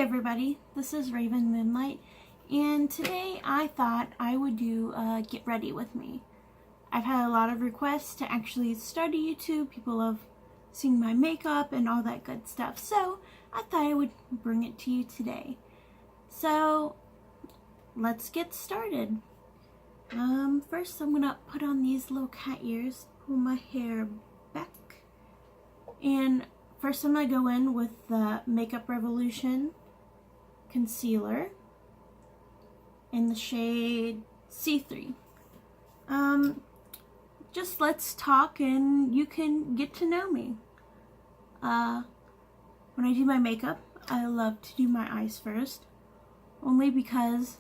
everybody, this is Raven Moonlight, and today I thought I would do a get ready with me. I've had a lot of requests to actually start a YouTube. People have seen my makeup and all that good stuff, so I thought I would bring it to you today. So let's get started. First I'm gonna put on these little cat ears, pull my hair back, and first I'm gonna go in with the Makeup Revolution concealer in the shade C3. Just let's talk and you can get to know me. When I do my makeup, I love to do my eyes first, only because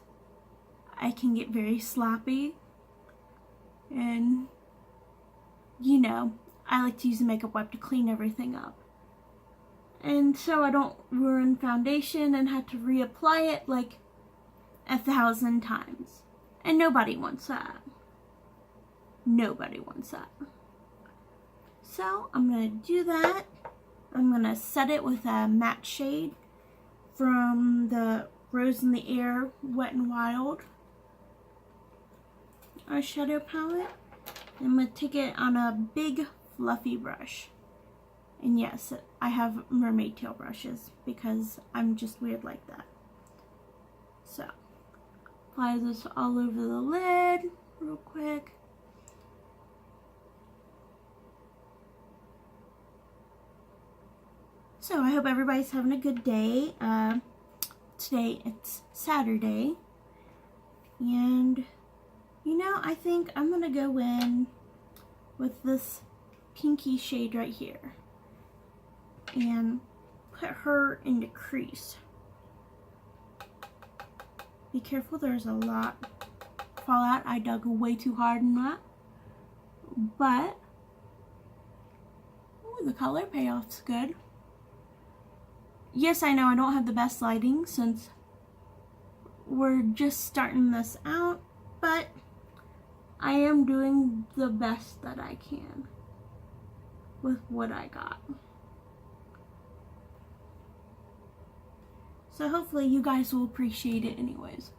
I can get very sloppy, and you know, I like to use a makeup wipe to clean everything up. And so I don't ruin foundation and have to reapply it like 1,000 times. And nobody wants that. Nobody wants that. So I'm going to do that. I'm going to set it with a matte shade from the Rose in the Air Wet n Wild eyeshadow palette. I'm going to take it on a big fluffy brush. And yes, I have mermaid tail brushes because I'm just weird like that. So, apply this all over the lid real quick. So, I hope everybody's having a good day. Today it's Saturday. And, you know, I think I'm going to go in with this pinky shade right here and put her in the crease. Be careful, there's a lot fall out. I dug way too hard in that. But ooh, the color payoff's good. Yes, I know I don't have the best lighting since we're just starting this out, but I am doing the best that I can with what I got. So hopefully you guys will appreciate it anyways.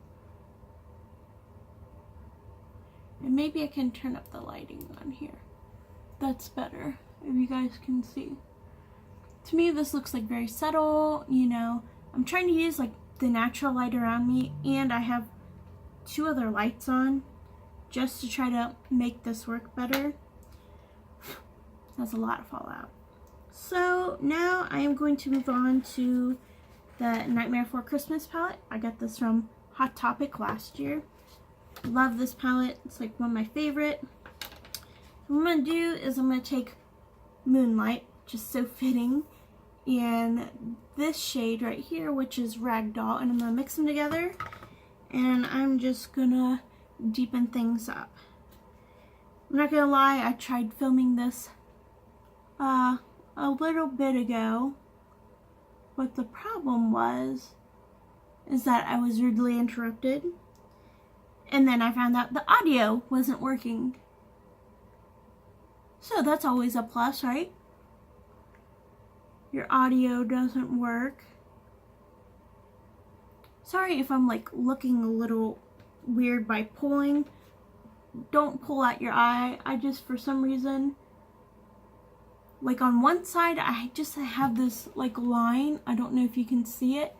And maybe I can turn up the lighting on here. That's better, if you guys can see. To me, this looks like very subtle, you know. I'm trying to use like the natural light around me, and I have 2 other lights on just to try to make this work better. That's a lot of fallout. So now I am going to move on to the Nightmare Before Christmas palette. I got this from Hottopic last year. Love this palette. It's like one of my favorite. What I'm going to do is I'm going to take Moonlight, just so fitting, and this shade right here, which is Ragdoll, and I'm going to mix them together, and I'm just going to deepen things up. I'm not going to lie, I tried filming this a little bit ago. What the problem is that I was rudely interrupted, and then I found out the audio wasn't working. So that's always a plus, right? Your audio doesn't work. Sorry if I'm like looking a little weird by pulling. Don't pull out your eye. I just, for some reason, like on one side, I have this like line. I don't know if you can see it,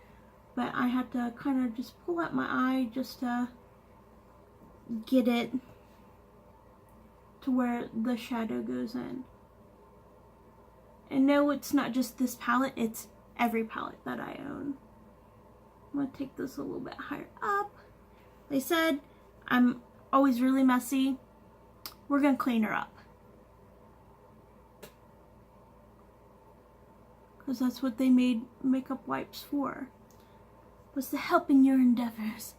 but I have to kind of just pull out my eye just to get it to where the shadow goes in. And no, it's not just this palette, it's every palette that I own. I'm going to take this a little bit higher up. Like I said, I'm always really messy. We're going to clean her up, because that's what they made makeup wipes for, was to help in your endeavors.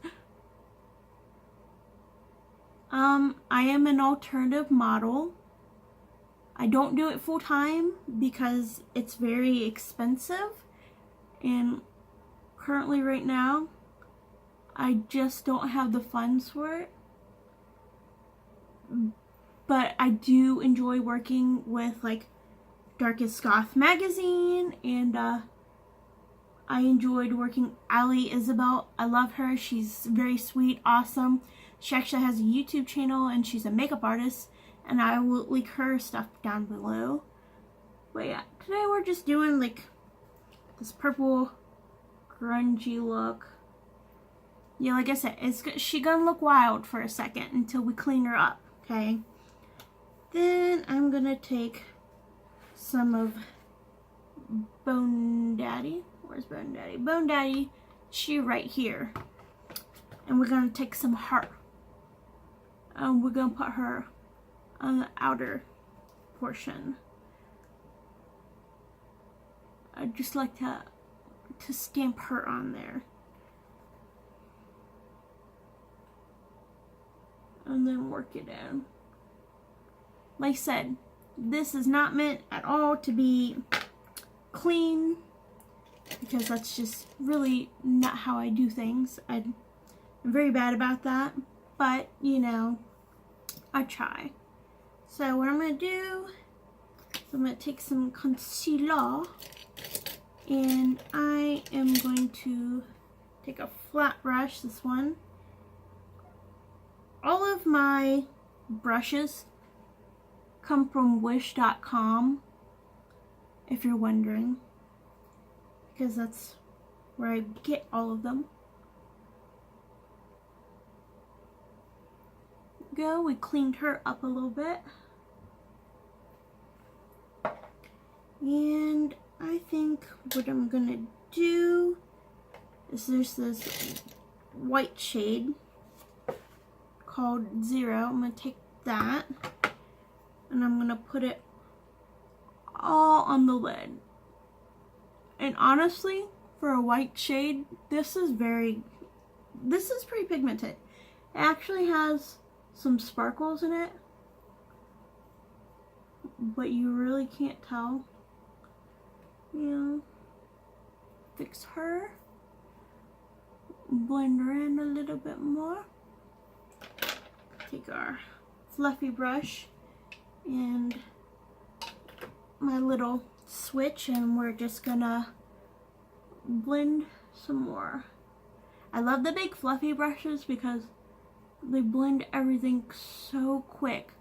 I am an alternative model. I don't do it full time because it's very expensive, and currently right now I just don't have the funds for it. But I do enjoy working with like Darkest Goth magazine and I enjoyed working Ali Isabel. I love her. She's very sweet, awesome. She actually has a YouTube channel and she's a makeup artist, and I will link her stuff down below. But yeah, today we're just doing like this purple grungy look. Yeah, like I said, she gonna look wild for a second until we clean her up, okay? Then I'm gonna take some of Bone Daddy. Where's Bone Daddy? Bone Daddy, she right here. And we're gonna take some heart. We're gonna put her on the outer portion. I'd just like to stamp her on there. And then work it in. Like I said, this is not meant at all to be clean, because that's just really not how I do things. I'm very bad about that, but you know, I try. So what I'm going to do is I'm going to take some concealer, and I am going to take a flat brush, this one. All of my brushes come from wish.com, if you're wondering, because that's where I get all of them. Go, we cleaned her up a little bit. And I think what I'm gonna do is there's this white shade called Zero. I'm gonna take that and I'm gonna put it all on the lid. And honestly, for a white shade, this is pretty pigmented. It actually has some sparkles in it, but you really can't tell. Yeah. Fix her. Blend her in a little bit more. Take our fluffy brush and my little switch, and we're just gonna blend some more. I love the big fluffy brushes because they blend everything so quick.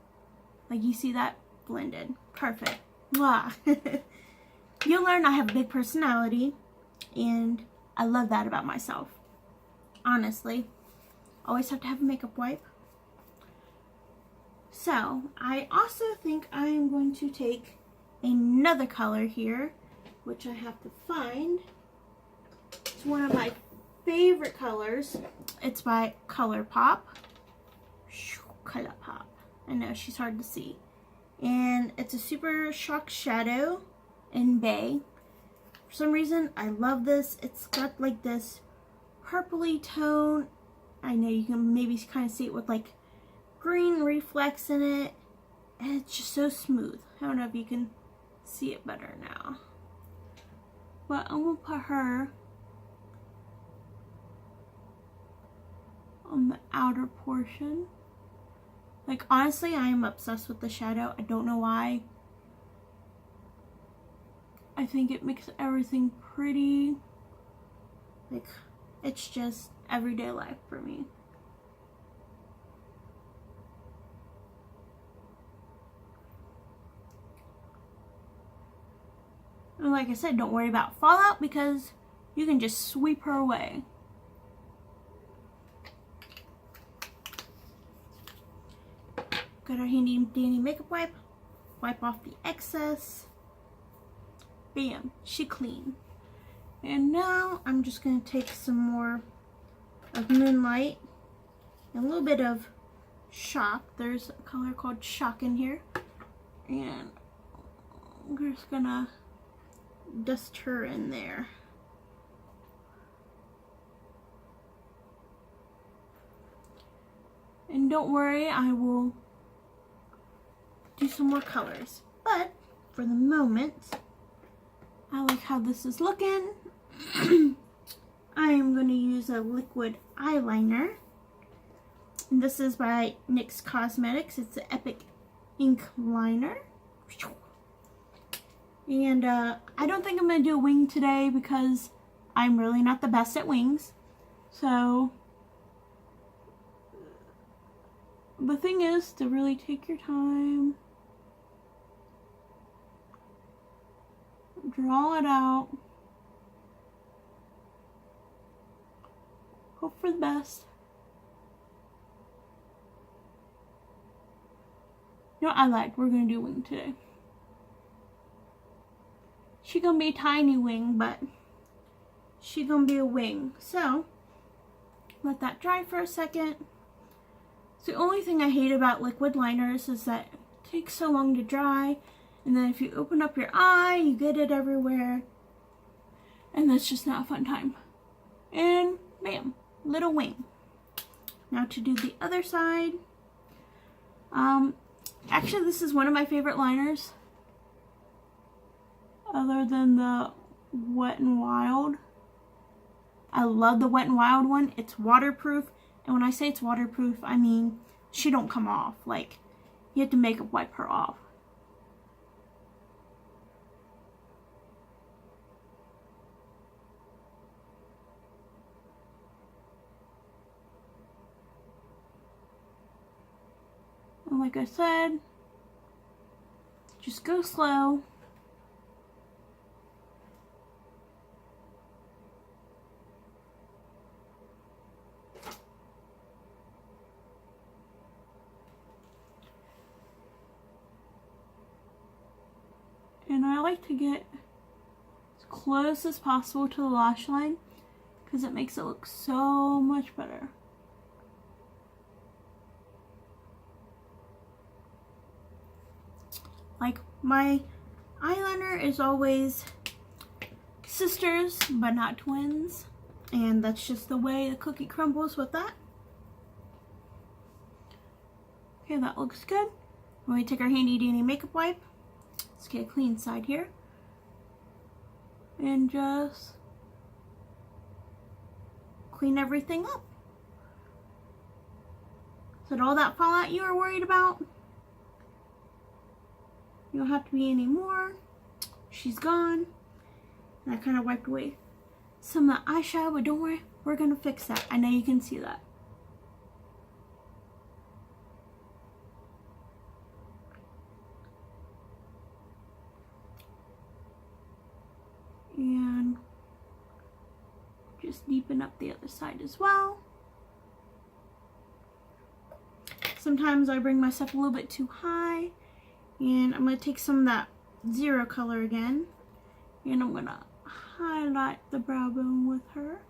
Like, you see that? Blended. Perfect. Mwah. You'll learn I have a big personality, and I love that about myself. Honestly. Always have to have a makeup wipe. So, I also think I am going to take another color here, which I have to find. It's one of my favorite colors. It's by Colorpop. Colorpop. I know, she's hard to see. And it's a super shock shadow in Bay. For some reason, I love this. It's got like this purpley tone. I know you can maybe kind of see it with like green reflex in it. And it's just so smooth. I don't know if you can see it better now. But I'm going to put her on the outer portion. Like, honestly, I am obsessed with the shadow. I don't know why. I think it makes everything pretty. Like, it's just everyday life for me. And like I said, don't worry about fallout because you can just sweep her away. Got our handy dandy makeup wipe. Wipe off the excess. Bam, she clean. And now I'm just going to take some more of Moonlight and a little bit of Shock. There's a color called Shock in here. And we're just going to dust her in there. And don't worry, I will do some more colors. But for the moment, I like how this is looking. I am going to use a liquid eyeliner. And this is by NYX Cosmetics. It's the Epic Ink Liner. And I don't think I'm going to do a wing today because I'm really not the best at wings. So the thing is to really take your time, draw it out, hope for the best. You know what, I lied. We're gonna do wing today. She gonna be a tiny wing, but she gonna be a wing. So let that dry for a second. So the only thing I hate about liquid liners is that it takes so long to dry, and then if you open up your eye, you get it everywhere, and that's just not a fun time. And bam, little wing. Now to do the other side. Actually, this is one of my favorite liners, other than the Wet n Wild. I love the Wet n Wild one. It's waterproof, and when I say it's waterproof, I mean she don't come off. Like, you have to makeup wipe her off. And like I said, just go slow. And I like to get as close as possible to the lash line because it makes it look so much better. Like, my eyeliner is always sisters, but not twins. And that's just the way the cookie crumbles with that. Okay, that looks good. When we take our handy dandy makeup wipe, let's get a clean side here. And just clean everything up. So did all that fallout you were worried about? You don't have to be any more. She's gone. And I kind of wiped away some of the eyeshadow, but don't worry, we're gonna fix that. I know you can see that. And just deepen up the other side as well. Sometimes I bring myself a little bit too high. And I'm going to take some of that zero color again, and I'm going to highlight the brow bone with her.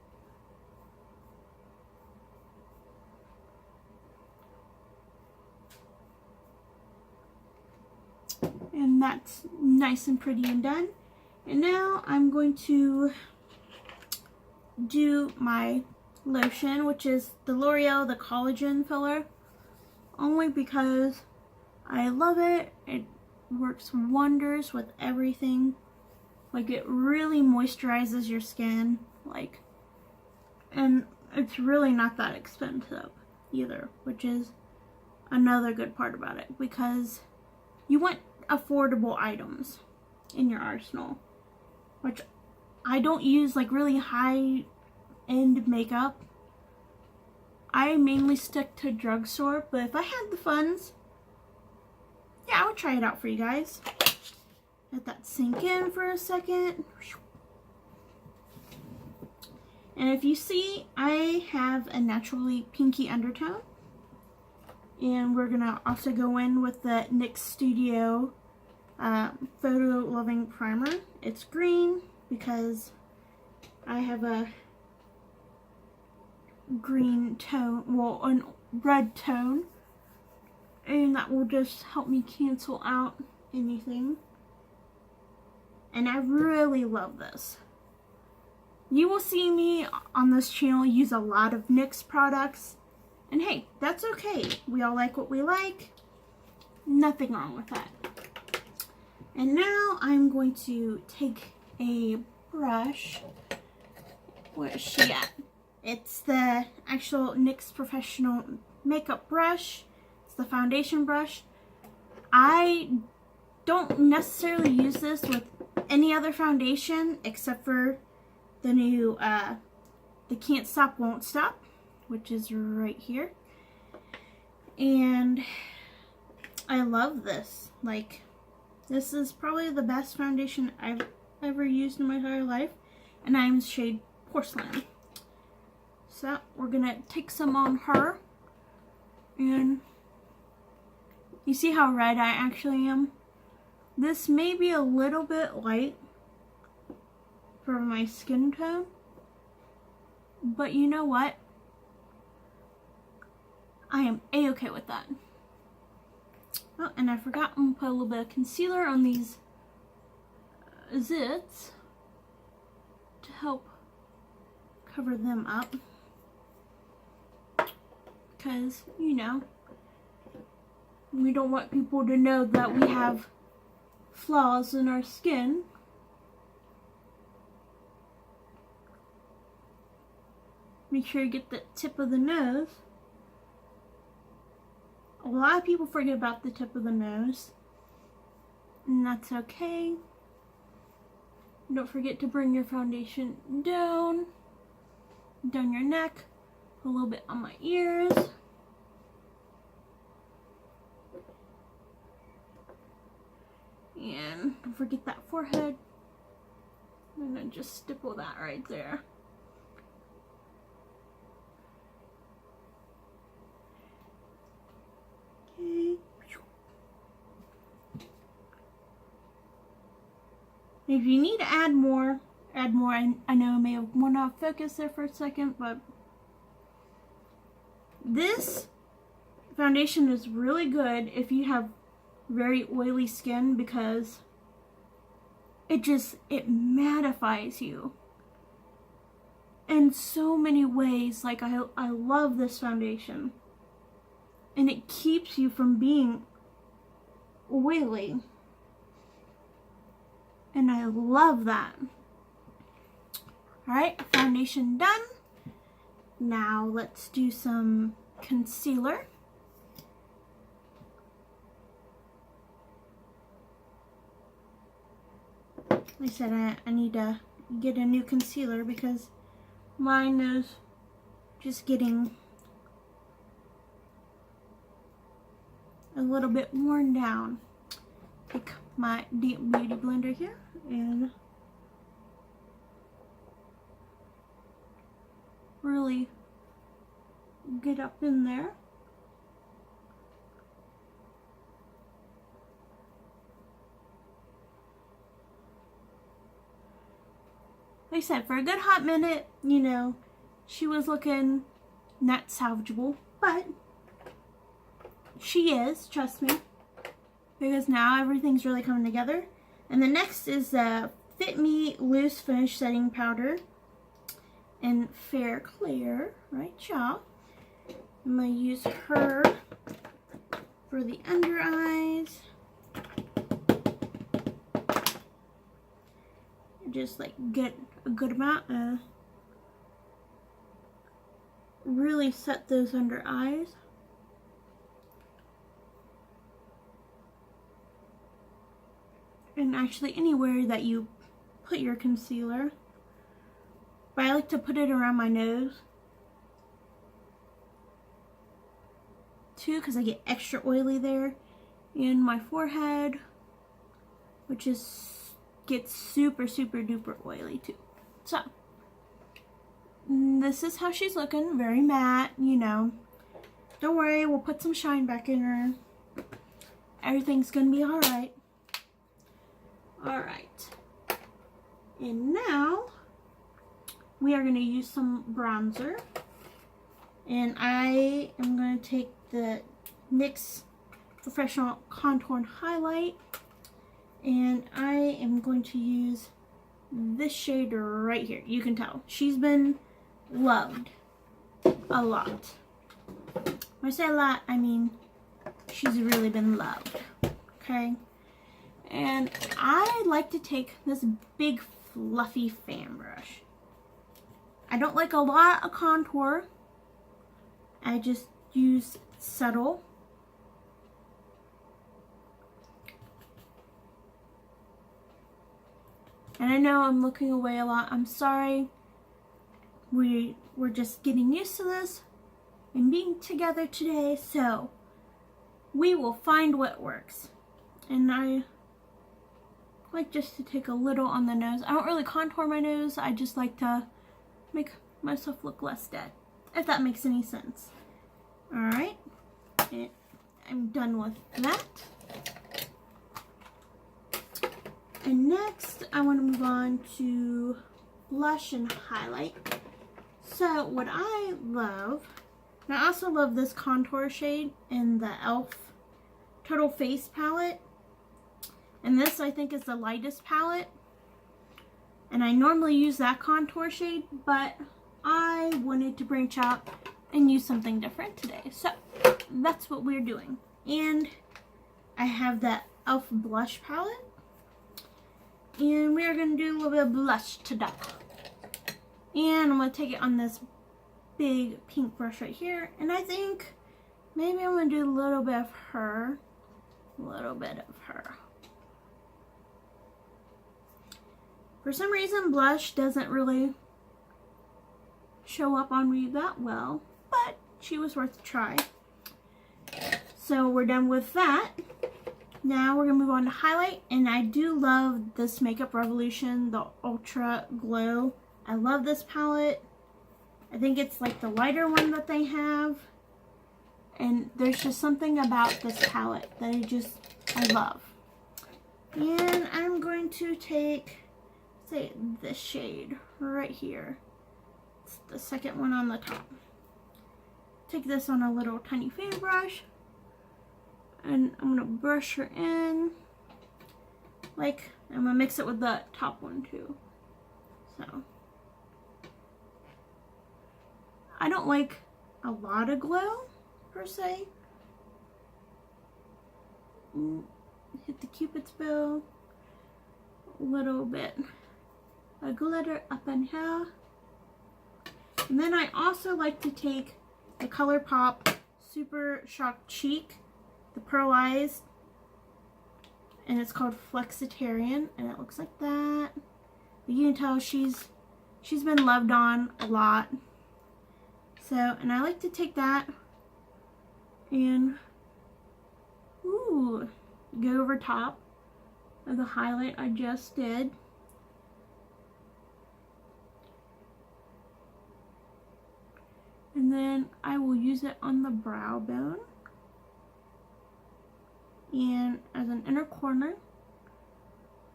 And that's nice and pretty and done. And now I'm going to do my lotion, which is the L'Oreal, the collagen filler, only because I love it. It works wonders with everything. Like, it really moisturizes your skin. Like, and it's really not that expensive either, which is another good part about it, because you want affordable items in your arsenal, which I don't use like really high end makeup. I mainly stick to drugstore, but if I had the funds, yeah, I would try it out for you guys. Let that sink in for a second. And if you see, I have a naturally pinky undertone. And we're gonna also go in with the NYX Studio Photo Loving Primer. It's green because I have a green tone, well, a red tone. And that will just help me cancel out anything. And I really love this. You will see me on this channel use a lot of NYX products. And hey, that's okay. We all like what we like. Nothing wrong with that. And now I'm going to take a brush. Where is she at? It's the actual NYX Professional Makeup Brush. The foundation brush. I don't necessarily use this with any other foundation except for the new, the Can't Stop, Won't Stop, which is right here. And I love this. Like, this is probably the best foundation I've ever used in my entire life. And I'm shade Porcelain. So we're gonna take some on her. And you see how red I actually am? This may be a little bit light for my skin tone. But you know what? I am a-okay with that. Oh, and I forgot, I'm gonna put a little bit of concealer on these zits to help cover them up. Because, you know, we don't want people to know that we have flaws in our skin. Make sure you get the tip of the nose. A lot of people forget about the tip of the nose, and that's okay. Don't forget to bring your foundation down your neck, a little bit on my ears. And don't forget that forehead. I'm gonna just stipple that right there. Okay. If you need to add more, add more. I know I may have went off focus there for a second, but this foundation is really good if you have very oily skin, because it mattifies you in so many ways. Like, I love this foundation, and it keeps you from being oily, and I love that. Alright, foundation done. Now let's do some concealer. Like I said, I need to get a new concealer because mine is just getting a little bit worn down. Take my Deep Beauty blender here and really get up in there. Like I said, for a good hot minute, you know, she was looking not salvageable, but she is, trust me, because now everything's really coming together. And the next is the Fit Me Loose Finish Setting Powder in Fair Clear, right, y'all? I'm going to use her for the under eyes. Just like get a good amount of, really set those under eyes. And actually anywhere that you put your concealer. But I like to put it around my nose too, because I get extra oily there. And my forehead, which gets super duper oily too. So this is how she's looking, very matte, you know. Don't worry, we'll put some shine back in her. Everything's gonna be alright. Alright. And now we are gonna use some bronzer. And I am gonna take the NYX Professional Contour and Highlight. And I am going to use this shade right here. You can tell she's been loved a lot. When I say a lot, I mean she's really been loved. Okay? And I like to take this big fluffy fan brush. I don't like a lot of contour. I just use subtle. And I know I'm looking away a lot. I'm sorry. we're just getting used to this and being together today, so we will find what works. And I like just to take a little on the nose. I don't really contour my nose. I just like to make myself look less dead, if that makes any sense. Alright, I'm done with that. And next, I want to move on to blush and highlight. So what I love, and I also love this contour shade in the e.l.f. Total Face palette. And this, I think, is the lightest palette. And I normally use that contour shade, but I wanted to branch out and use something different today. So that's what we're doing. And I have that e.l.f. blush palette. And we are going to do a little bit of blush today. And I'm going to take it on this big pink brush right here. And I think maybe I'm going to do a little bit of her. A little bit of her. For some reason, blush doesn't really show up on me that well, but she was worth a try. So we're done with that. Now we're going to move on to highlight, and I do love this Makeup Revolution, the Ultra Glow. I love this palette. I think it's like the lighter one that they have, and there's just something about this palette that I love. And I'm going to take, say, this shade right here. It's the second one on the top. Take this on a little tiny fan brush. And I'm going to brush her in. Like, I'm going to mix it with the top one too. So. I don't like a lot of glow, per se. Hit the Cupid's bow. A little bit of glitter up in here. And then I also like to take the Colorpop Super Shock Cheek, the pearlized, and it's called Flexitarian, and it looks like that. But you can tell she's been loved on a lot. So, and I like to take that and go over top of the highlight I just did. And then I will use it on the brow bone and as an inner corner.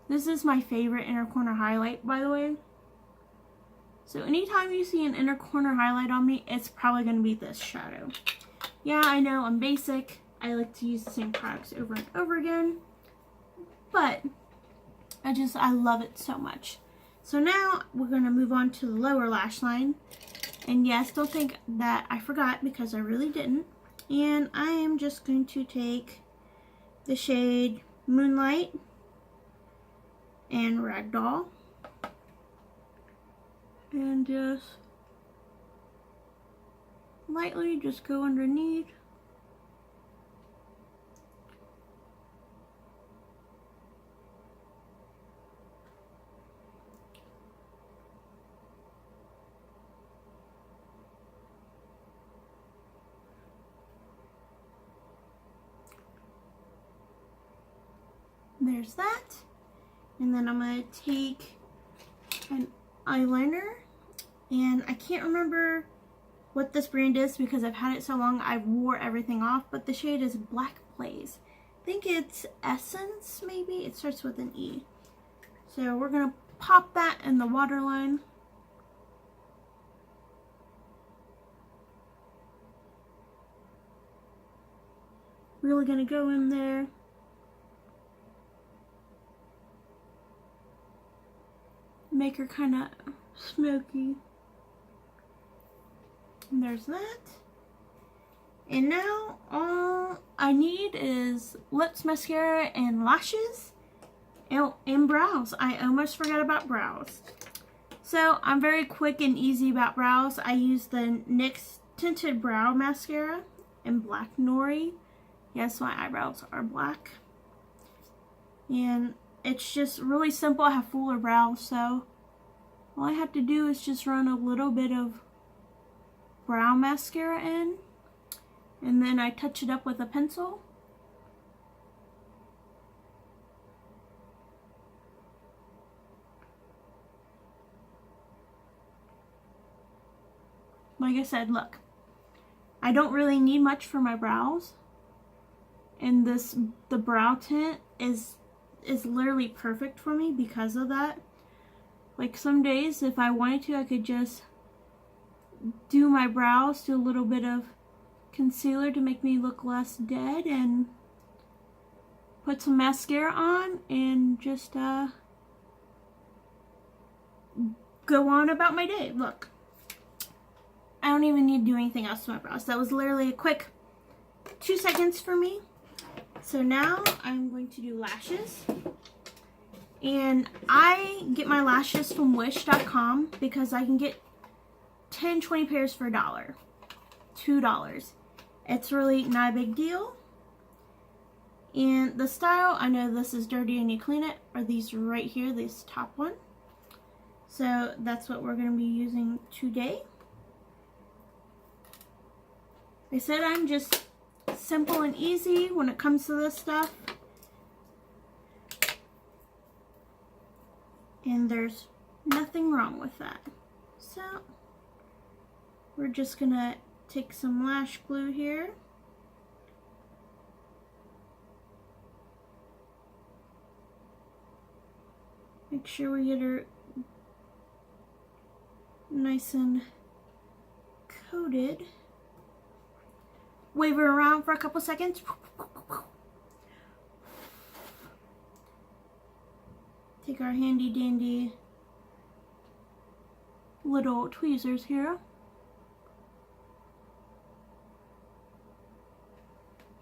This is my favorite inner corner highlight, by the way. So anytime you see an inner corner highlight on me, it's probably going to be this shadow. Yeah, I know, I'm basic. I like to use the same products over and over again. But I love it so much. So now we're going to move on to the lower lash line. And yes, don't think that I forgot, because I really didn't. And I am just going to take the shade Moonlight and Ragdoll. And just lightly just go underneath. There's that. And then I'm going to take an eyeliner, and I can't remember what this brand is because I've had it so long I wore everything off, but the shade is Black Blaze. I think it's Essence, maybe. It starts with an E. So we're going to pop that in the waterline. Really going to go in there. Make her kind of smoky. And there's that. And now all I need is lips, mascara, and lashes, and brows. I almost forgot about brows. So I'm very quick and easy about brows. I use the NYX Tinted Brow Mascara in Black Nori. Yes, my eyebrows are black. And it's just really simple. I have fuller brows, so all I have to do is just run a little bit of brow mascara in, and then I touch it up with a pencil. Like I said, look, I don't really need much for my brows, and the brow tint is literally perfect for me because of that. Like some days, if I wanted to, I could just do my brows, do a little bit of concealer to make me look less dead, and put some mascara on, and just go on about my day. Look, I don't even need to do anything else to my brows. That was literally a quick 2 seconds for me. So now I'm going to do lashes. And I get my lashes from wish.com because I can get 10, 20 pairs for $1, $2. It's really not a big deal. And the style, I know this is dirty and you clean it, are these right here, this top one. So that's what we're going to be using today. I said I'm just simple and easy when it comes to this stuff. And there's nothing wrong with that. So we're just gonna take some lash glue here. Make sure we get her nice and coated. Wave her around for a couple seconds. Take our handy dandy little tweezers here.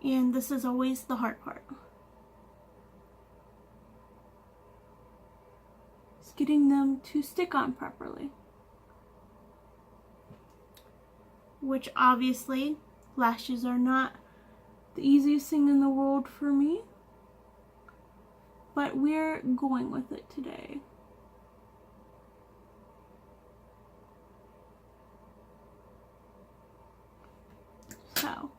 And this is always the hard part. It's getting them to stick on properly. Which obviously, lashes are not the easiest thing in the world for me, but we're going with it today. So,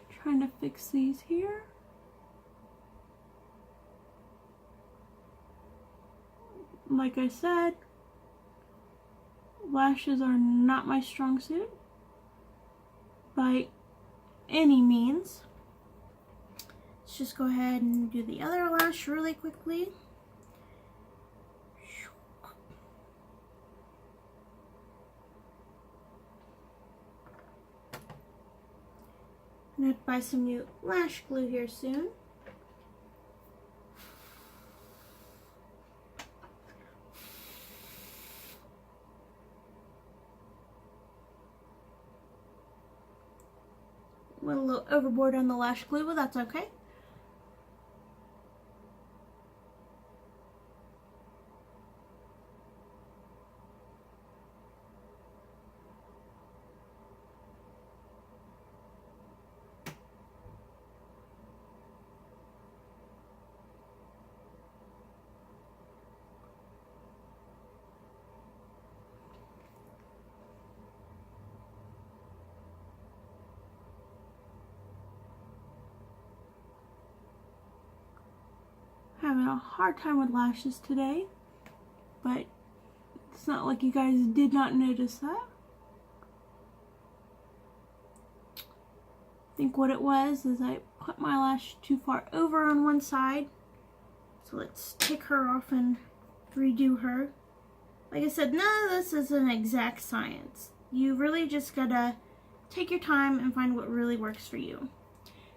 trying to fix these here. Like I said, lashes are not my strong suit by any means. Let's just go ahead and do the other lash really quickly. I'm gonna buy some new lash glue here soon. Went a little overboard on the lash glue, but that's okay. Having a hard time with lashes today, but it's not like you guys did not notice that. I think what it was is I put my lash too far over on one side. So let's take her off and redo her. Like I said, none of this is an exact science. You really just gotta take your time and find what really works for you.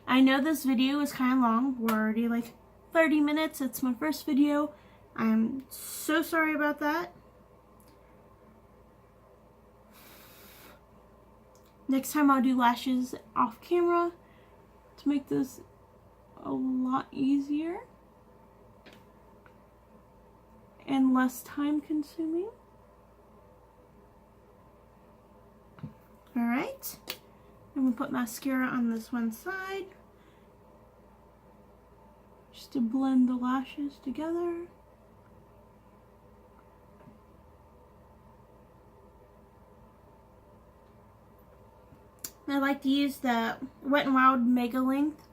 I know this video is kind of long. We're already like 30 minutes. It's my first video. I'm so sorry about that. Next time I'll do lashes off camera to make this a lot easier and less time consuming. Alright, I'm going to put mascara on this one side just to blend the lashes together. I like to use the Wet n Wild Mega Length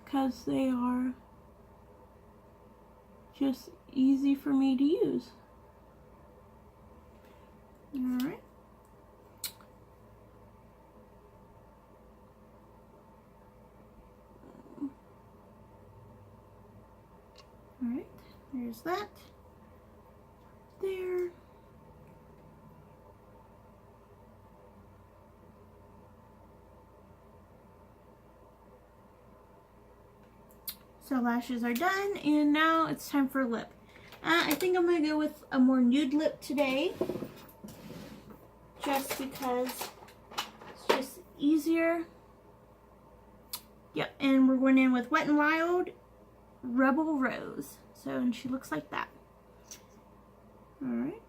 because they are just easy for me to use. Alright. Alright, there's that. There. So lashes are done, and now it's time for lip. I think I'm going to go with a more nude lip today, just because it's just easier. Yep, and we're going in with Wet n Wild Rebel Rose. So, and she looks like that. Alright.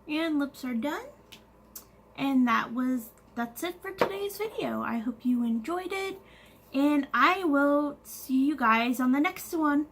And lips are done. And that's it for today's video. I hope you enjoyed it, and I will see you guys on the next one.